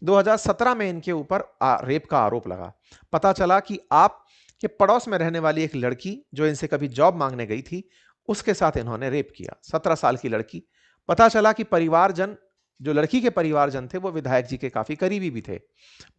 2017 में इनके ऊपर रेप का आरोप लगा। पता चला कि आप के पड़ोस में रहने वाली एक लड़की जो इनसे कभी जॉब मांगने गई थी, उसके साथ इन्होंने रेप किया। 17 साल की लड़की। पता चला कि परिवारजन, जो लड़की के परिवारजन थे, वो विधायक जी के काफी करीबी भी थे।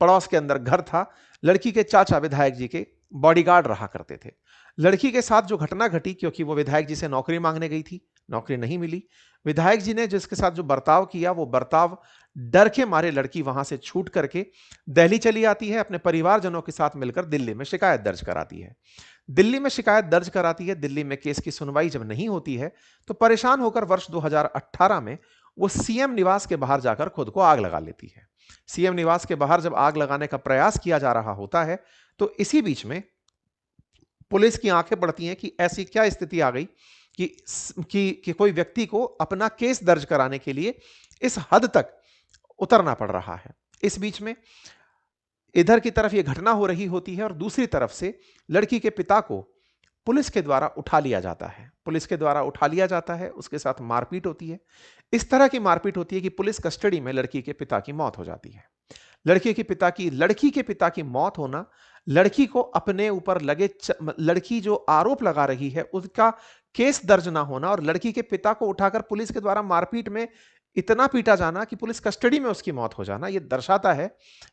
पड़ोस के अंदर घर था। लड़की के चाचा विधायक जी के बॉडीगार्ड रहा करते थे। लड़की के साथ जो घटना घटी, क्योंकि वो विधायक जी से नौकरी मांगने गई थी, नौकरी नहीं मिली। विधायक जी ने जिसके साथ जो बर्ताव किया, वो बर्ताव डर के मारे लड़की वहां से छूट करके दिल्ली चली आती है। अपने परिवारजनों के साथ मिलकर दिल्ली में शिकायत दर्ज कराती है। दिल्ली में शिकायत दर्ज कराती है। दिल्ली में केस की सुनवाई जब नहीं होती है, तो परेशान होकर वर्ष 2018 में वो सीएम निवास के बाहर जाकर खुद को आग लगा लेती है। सीएम निवास के बाहर जब आग लगाने का प्रयास किया जा रहा होता है, तो इसी बीच में पुलिस की आंखें पड़ती हैं कि ऐसी क्या स्थिति आ गई कि कोई व्यक्ति को अपना केस दर्ज कराने के लिए इस हद तक उतरना पड़ रहा है। इस बीच में इधर की तरफ यह घटना हो रही होती है और दूसरी तरफ से लड़की के पिता को पुलिस के द्वारा उठा लिया जाता है। पुलिस के द्वारा उठा लिया जाता है, उसके साथ मारपीट होती है। इस तरह की मारपीट होती है कि पुलिस कस्टडी में लड़की के पिता की मौत हो जाती है। लड़की के पिता की मौत होना, लड़की को अपने ऊपर लगे लड़की जो आरोप लगा रही है उसका केस दर्ज ना होना, और लड़की के पिता को उठाकर पुलिस के द्वारा मारपीट में इतना पीटा जाना कि पुलिस कस्टडी में उसकी मौत हो जाना, यह दर्शाता है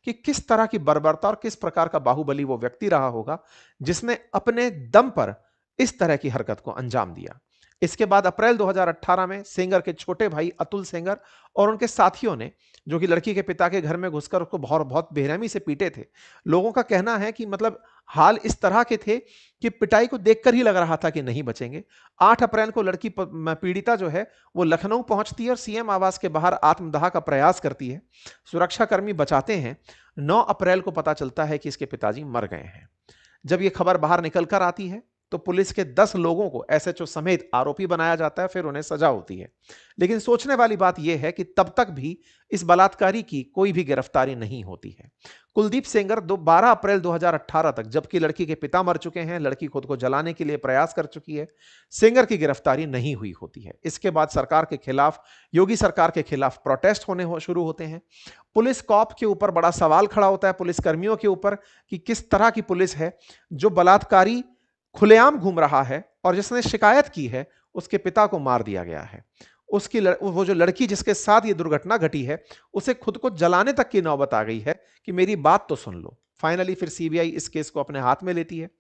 कि किस तरह की बर्बरता और किस प्रकार का बाहुबली वो व्यक्ति रहा होगा जिसने अपने दम पर इस तरह की हरकत को अंजाम दिया। इसके बाद अप्रैल 2018 में सेंगर के छोटे भाई अतुल सेंगर और उनके साथियों ने, जो कि लड़की के पिता के घर में घुसकर उसको बहुत बहुत बेरहमी से पीटे थे। लोगों का कहना है कि मतलब हाल इस तरह के थे कि पिटाई को देखकर ही लग रहा था कि नहीं बचेंगे। 8 अप्रैल को लड़की पीड़िता जो है वो लखनऊ पहुंचती है और सीएम आवास के बाहर आत्मदाह का प्रयास करती है। सुरक्षाकर्मी बचाते हैं। 9 अप्रैल को पता चलता है कि इसके पिताजी मर गए हैं। जब यह खबर बाहर निकलकर आती है, तो पुलिस के 10 लोगों को एसएचओ समेत आरोपी बनाया जाता है, फिर उन्हें सजा होती है। लेकिन सोचने वाली बात यह है कि तब तक भी इस बलात्कारी की कोई भी गिरफ्तारी नहीं होती है। कुलदीप सेंगर 12 अप्रैल 2018 तक, जबकि लड़की के पिता मर चुके हैं, लड़की खुद को जलाने के लिए प्रयास कर चुकी है, सेंगर की गिरफ्तारी नहीं हुई होती है। इसके बाद सरकार के खिलाफ, योगी सरकार के खिलाफ प्रोटेस्ट शुरू होते हैं। पुलिस कॉप के ऊपर बड़ा सवाल खड़ा होता है, पुलिस कर्मियों के ऊपर, कि किस तरह की पुलिस है जो बलात्कारी खुलेआम घूम रहा है और जिसने शिकायत की है उसके पिता को मार दिया गया है। वो जो लड़की जिसके साथ ये दुर्घटना घटी है, उसे खुद को जलाने तक की नौबत आ गई है कि मेरी बात तो सुन लो। फाइनली फिर सीबीआई इस केस को अपने हाथ में लेती है।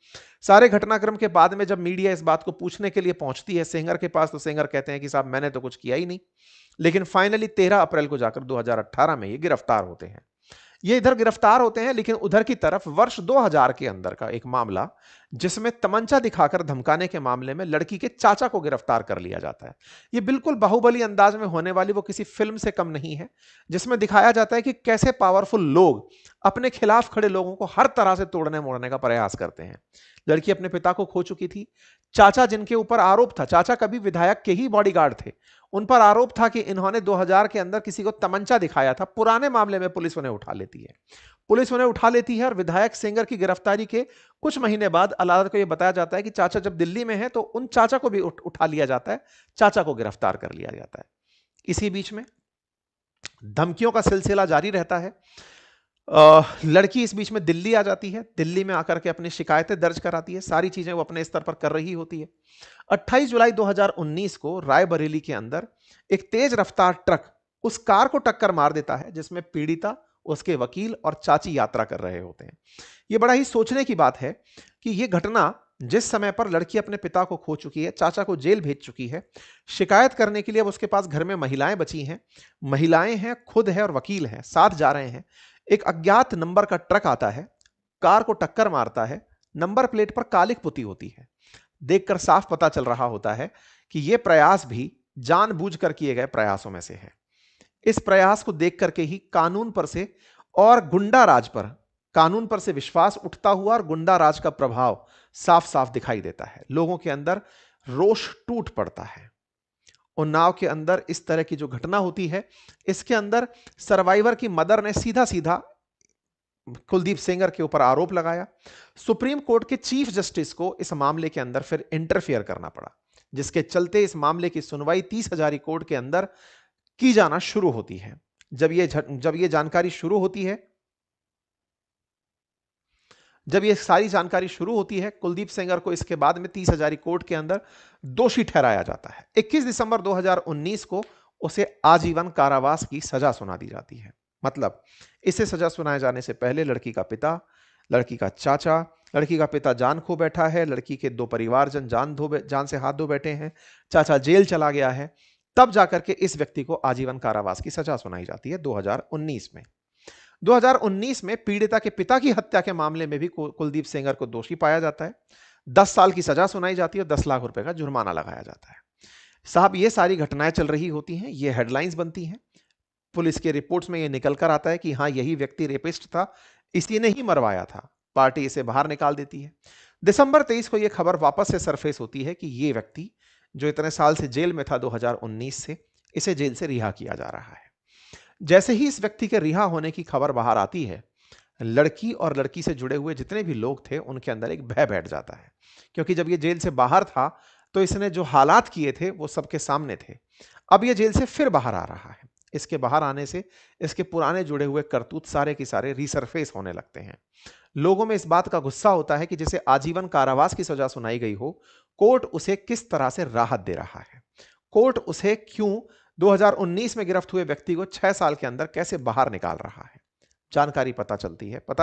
सारे घटनाक्रम के बाद में जब मीडिया इस बात को पूछने के लिए पहुंचती है सेंगर के पास, तो सेंगर कहते हैं कि साहब मैंने तो कुछ किया ही नहीं। लेकिन फाइनली 13 अप्रैल को जाकर 2018 में ये गिरफ्तार होते हैं। ये इधर गिरफ्तार होते हैं, लेकिन उधर की तरफ वर्ष 2000 के अंदर का एक मामला, जिसमें तमंचा दिखाकर धमकाने के मामले में लड़की के चाचा को गिरफ्तार कर लिया जाता है। ये बिल्कुल बाहुबली अंदाज में होने वाली वो किसी फिल्म से कम नहीं है, जिसमें दिखाया जाता है कि कैसे पावरफुल लोग अपने खिलाफ खड़े लोगों को हर तरह से तोड़ने मोड़ने का प्रयास करते हैं। लड़की अपने पिता को खो चुकी थी। चाचा, जिनके ऊपर आरोप था, चाचा कभी विधायक के ही बॉडीगार्ड थे, उन पर आरोप था कि इन्होंने 2000 के अंदर किसी को तमंचा दिखाया था। पुराने मामले में पुलिस उन्हें उठा लेती है। और विधायक सेंगर की गिरफ्तारी के कुछ महीने बाद अदालत को यह बताया जाता है कि चाचा जब दिल्ली में है, तो उन चाचा को भी उठा लिया जाता है, चाचा को गिरफ्तार कर लिया जाता है। इसी बीच में धमकियों का सिलसिला जारी रहता है। लड़की इस बीच में दिल्ली आ जाती है। दिल्ली में आकर के अपनी शिकायतें दर्ज कराती है। सारी चीजें वो अपने स्तर पर कर रही होती है। 28 जुलाई 2019 को रायबरेली के अंदर एक तेज रफ्तार ट्रक उस कार को टक्कर मार देता है जिसमें पीड़िता, उसके वकील और चाची यात्रा कर रहे होते हैं। यह बड़ा ही सोचने की बात है कि यह घटना जिस समय पर लड़की अपने पिता को खो चुकी है, चाचा को जेल भेज चुकी है, शिकायत करने के लिए अब उसके पास घर में महिलाएं बची हैं, महिलाएं हैं, खुद है और वकील हैं, साथ जा रहे हैं। एक अज्ञात नंबर का ट्रक आता है, कार को टक्कर मारता है, नंबर प्लेट पर कालिख पुती होती है। देखकर साफ पता चल रहा होता है कि यह प्रयास भी जानबूझकर किए गए प्रयासों में से है। इस प्रयास को देख करके ही कानून पर से और गुंडा राज पर, कानून पर से विश्वास उठता हुआ और गुंडा राज का प्रभाव साफ साफ दिखाई देता है। लोगों के अंदर रोष टूट पड़ता है। उन्नाव के अंदर इस तरह की जो घटना होती है, इसके अंदर सर्वाइवर की मदर ने सीधा सीधा कुलदीप सेंगर के ऊपर आरोप लगाया। सुप्रीम कोर्ट के चीफ जस्टिस को इस मामले के अंदर फिर इंटरफेयर करना पड़ा, जिसके चलते इस मामले की सुनवाई 30 हजारी कोर्ट के अंदर की जाना शुरू होती है। जब ये जानकारी शुरू होती है, जब ये सारी जानकारी शुरू होती है, कुलदीप सेंगर को इसके बाद में 30 हजारी कोर्ट के अंदर दोषी ठहराया जाता है। 21 दिसंबर 2019 को उसे आजीवन कारावास की सजा सुना दी जाती है। मतलब इसे सजा सुनाए जाने से पहले लड़की का पिता, लड़की का चाचा, लड़की का पिता जान खो बैठा है, लड़की के 2 परिवारजन जान से हाथ धो बैठे हैं, चाचा जेल चला गया है, तब जाकर के इस व्यक्ति को आजीवन कारावास की सजा सुनाई जाती है 2019 में। 2019 में पीड़िता के पिता की हत्या के मामले में भी कुलदीप सेंगर को दोषी पाया जाता है। 10 साल की सजा सुनाई जाती है और 10 लाख रुपए का जुर्माना लगाया जाता है। साहब, ये सारी घटनाएं चल रही होती हैं, ये हेडलाइंस बनती हैं, पुलिस के रिपोर्ट्स में ये निकल कर आता है कि हाँ, यही व्यक्ति रेपिस्ट था, इसी ने ही मरवाया था। पार्टी इसे बाहर निकाल देती है। दिसंबर 23 को यह खबर वापस से सरफेस होती है कि ये व्यक्ति जो इतने साल से जेल में था 2019 से, इसे जेल से रिहा किया जा रहा है। जैसे ही इस व्यक्ति के रिहा होने की खबर बाहर आती है, लड़की और लड़की से जुड़े हुए जितने भी लोग थे उनके अंदर एक भय बैठ जाता है, क्योंकि जब ये जेल से बाहर था तो इसने जो हालात किए थे वो सबके सामने थे। अब ये जेल से फिर बाहर आ रहा है। इसके बाहर आने से इसके पुराने जुड़े हुए करतूत सारे के सारे रिसरफेस होने लगते हैं। लोगों में इस बात का गुस्सा होता है कि जिसे आजीवन कारावास की सजा सुनाई गई हो, कोर्ट उसे किस तरह से राहत दे रहा है। कोर्ट उसे क्यों 2019 में गिरफ्त हुए व्यक्ति को 6 साल के अंदर कैसे बाहर निकाल रहा है। जानकारी पता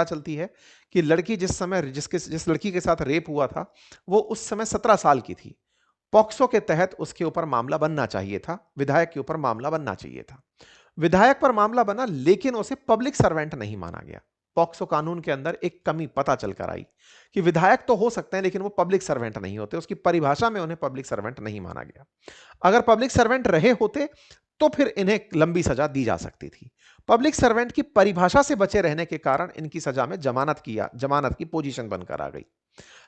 चलती है कि लड़की जिस लड़की के साथ रेप हुआ था वो उस समय 17 साल की थी। पॉक्सो के तहत उसके ऊपर मामला बनना चाहिए था, विधायक के ऊपर मामला बनना चाहिए था। विधायक पर मामला बना, लेकिन उसे पब्लिक सर्वेंट नहीं माना गया। पॉक्सो कानून के अंदर एक कमी पता चलकर आई कि विधायक तो हो सकते हैं लेकिन वो पब्लिक सर्वेंट नहीं होते। उसकी परिभाषा में उन्हें पब्लिक सर्वेंट नहीं माना गया। अगर पब्लिक सर्वेंट रहे होते तो फिर इन्हें लंबी सजा दी जा सकती थी। पब्लिक सर्वेंट की परिभाषा से बचे रहने के कारण इनकी सजा में जमानत की पोजीशन बनकर आ गई।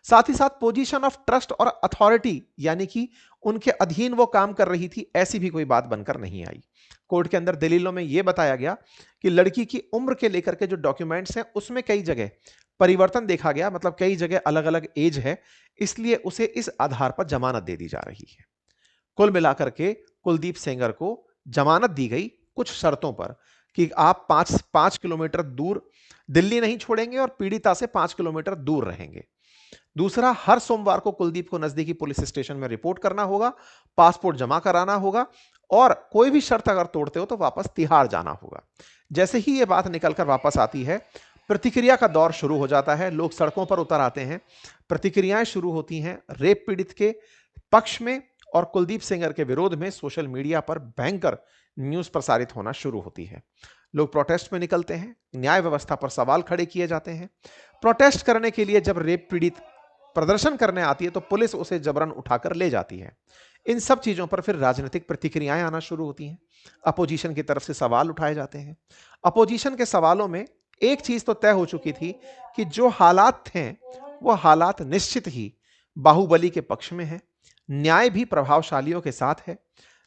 साथ ही साथ पोजीशन ऑफ ट्रस्ट और अथॉरिटी, यानी कि उनके अधीन वो काम कर रही थी, ऐसी भी कोई बात बनकर नहीं आई। कोर्ट के अंदर दलीलों में यह बताया गया कि लड़की की उम्र के लेकर के जो डॉक्यूमेंट्स हैं उसमें कई जगह परिवर्तन देखा गया, मतलब कई जगह अलग अलग एज है, इसलिए उसे इस आधार पर जमानत दे दी जा रही है। कुल मिलाकर के कुलदीप सेंगर को जमानत दी गई कुछ शर्तों पर कि आप 5 किलोमीटर दूर दिल्ली नहीं छोड़ेंगे और पीड़िता से 5 किलोमीटर दूर रहेंगे। दूसरा, हर सोमवार को कुलदीप को नजदीकी पुलिस स्टेशन में रिपोर्ट करना होगा, पासपोर्ट जमा कराना होगा और कोई भी शर्त अगर तोड़ते हो तो वापस तिहाड़ जाना होगा। जैसे ही यह बात निकलकर वापस आती है, प्रतिक्रिया का दौर शुरू हो जाता है। लोग सड़कों पर उतर आते हैं, प्रतिक्रियाएं शुरू होती हैं रेप पीड़ित के पक्ष में और कुलदीप सेंगर के विरोध में। सोशल मीडिया पर भयंकर न्यूज प्रसारित होना शुरू होती है। लोग प्रोटेस्ट में निकलते हैं, न्याय व्यवस्था पर सवाल खड़े किए जाते हैं। प्रोटेस्ट करने के लिए जब रेप पीड़ित प्रदर्शन करने आती है तो पुलिस उसे जबरन उठाकर ले जाती है। इन सब चीजों पर फिर राजनीतिक प्रतिक्रियाएं आना शुरू होती हैं। अपोजिशन की तरफ से सवाल उठाए जाते हैं। अपोजिशन के सवालों में एक चीज तो तय हो चुकी थी कि जो हालात थे वो हालात निश्चित ही बाहुबली के पक्ष में है, न्याय भी प्रभावशालियों के साथ है,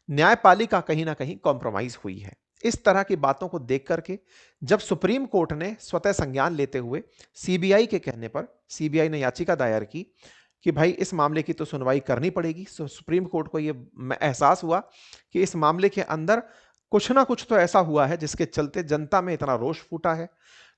न्यायपालिका कहीं ना कहीं कॉम्प्रोमाइज हुई है। इस तरह की बातों को देख करके जब सुप्रीम कोर्ट ने स्वतः संज्ञान लेते हुए सीबीआई के कहने पर सीबीआई ने याचिका दायर की कि भाई इस मामले की तो सुनवाई करनी पड़ेगी। सुप्रीम कोर्ट को यह एहसास हुआ कि इस मामले के अंदर कुछ ना कुछ तो ऐसा हुआ है जिसके चलते जनता में इतना रोष फूटा है,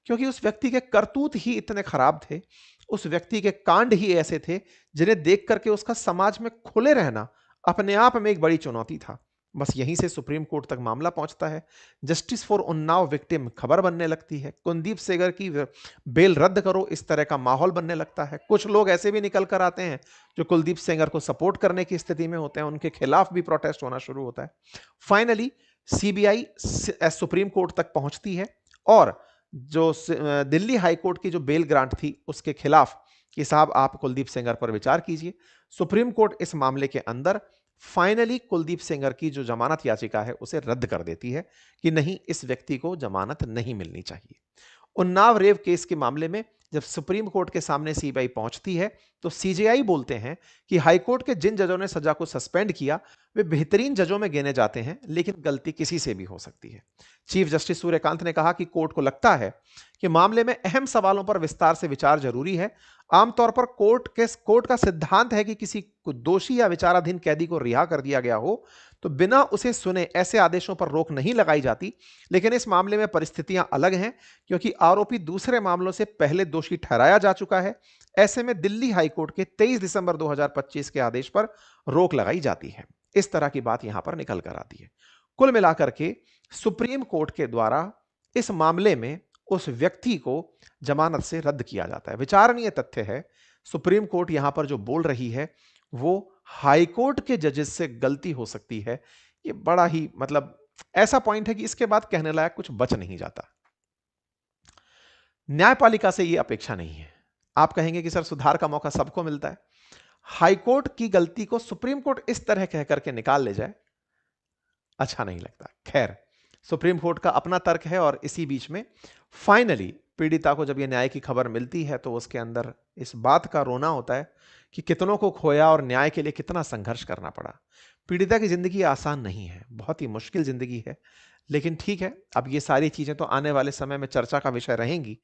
क्योंकि उस व्यक्ति के करतूत ही इतने खराब थे, उस व्यक्ति के कांड ही ऐसे थे जिन्हें देख करके उसका समाज में खुले रहना अपने आप में एक बड़ी चुनौती था। बस यहीं से सुप्रीम कोर्ट तक मामला पहुंचता है। जस्टिस फॉर उन्नाव विक्टिम खबर बनने लगती है। कुलदीप सेंगर की बेल रद्द करो, इस तरह का माहौल बनने लगता है। कुछ लोग ऐसे भी निकल कर आते हैं जो कुलदीप सेंगर को सपोर्ट करने की स्थिति में होते हैं, उनके खिलाफ भी प्रोटेस्ट होना शुरू होता है। फाइनली सीबीआई सुप्रीम कोर्ट तक पहुंचती है और जो दिल्ली हाई कोर्ट की जो बेल ग्रांट थी उसके खिलाफ कि साहब आप कुलदीप सेंगर पर विचार कीजिए। सुप्रीम कोर्ट इस मामले के अंदर फाइनली कुलदीप सेंगर की जो जमानत याचिका है उसे रद्द कर देती है कि नहीं, इस व्यक्ति को जमानत नहीं मिलनी चाहिए। उन्नाव रेप केस के मामले में जब सुप्रीम कोर्ट के सामने सीबीआई पहुंचती है तो सीजेआई बोलते हैं कि हाईकोर्ट के जिन जजों ने सजा को सस्पेंड किया वे बेहतरीन जजों में गिने जाते हैं, लेकिन गलती किसी से भी हो सकती है। चीफ जस्टिस सूर्यकांत ने कहा कि कोर्ट को लगता है कि मामले में अहम सवालों पर विस्तार से विचार जरूरी है। आमतौर पर कोर्ट का सिद्धांत है कि किसी को दोषी या विचाराधीन कैदी को रिहा कर दिया गया हो तो बिना उसे सुने ऐसे आदेशों पर रोक नहीं लगाई जाती। लेकिन इस मामले में परिस्थितियां अलग हैं, क्योंकि आरोपी दूसरे मामलों से पहले दोषी ठहराया जा चुका है। ऐसे में दिल्ली हाईकोर्ट के 23 दिसंबर 2025 के आदेश पर रोक लगाई जाती है। इस तरह की बात यहां पर निकल कर आती है। कुल मिलाकर के सुप्रीम कोर्ट के द्वारा इस मामले में उस व्यक्ति को जमानत से रद्द किया जाता है। विचारणीय तथ्य है, सुप्रीम कोर्ट यहां पर जो बोल रही है वो हाई कोर्ट के जजेस से गलती हो सकती है। ये बड़ा ही मतलब ऐसा पॉइंट है कि इसके बाद कहने लायक कुछ बच नहीं जाता। न्यायपालिका से ये अपेक्षा नहीं है। आप कहेंगे कि सर सुधार का मौका सबको मिलता है, हाईकोर्ट की गलती को सुप्रीम कोर्ट इस तरह कह करके निकाल ले जाए, अच्छा नहीं लगता। खैर, सुप्रीम कोर्ट का अपना तर्क है और इसी बीच में फाइनली पीड़िता को जब यह न्याय की खबर मिलती है तो उसके अंदर इस बात का रोना होता है कि कितनों को खोया और न्याय के लिए कितना संघर्ष करना पड़ा। पीड़िता की जिंदगी आसान नहीं है, बहुत ही मुश्किल जिंदगी है। लेकिन ठीक है, अब ये सारी चीजें तो आने वाले समय में चर्चा का विषय रहेंगी।